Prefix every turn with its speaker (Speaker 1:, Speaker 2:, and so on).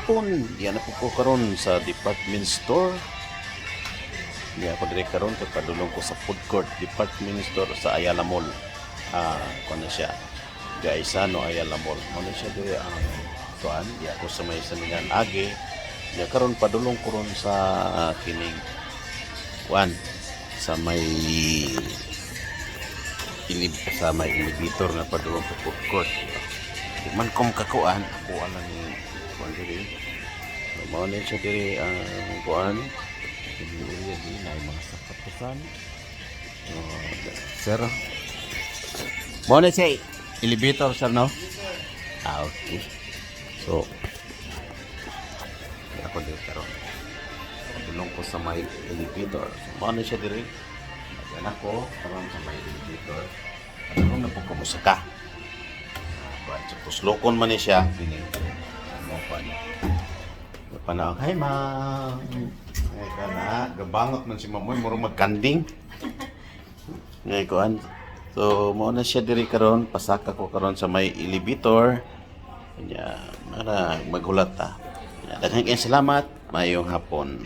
Speaker 1: hapon. Yan na po ko karon sa department store. Yan ako dire karon kay padulong ko sa food court department store sa Ayala Mall. Kuno siya. Gaisano Ayala Mall. Kuno siya dire ang kuan. Di ako sa may saningan agi. Ya karon padulong ko ron sa kining kuan sa may elevator na padulong sa food court. Di man kom kakuan ako ana ni kuan diri. Mao ni siya diri ang kuan. Dili na mga sapatusan. Sir. Mao ni siya elevator sir no? Okay. So ako diri karon. Padulong ko sa may elevator. So mao ni siya diri. Yan ako karon sa may elevator. Padulong na po ko musaka. Tapos lokon man ni siya pining mo pa ni panawag hi ma'am ay kana gabangot man si mamoy murong magkanding ngay kuan so mo na siya diri karon pasaka ko karon sa may elevator kanya mara maghulat ta daghang salamat mayong hapon.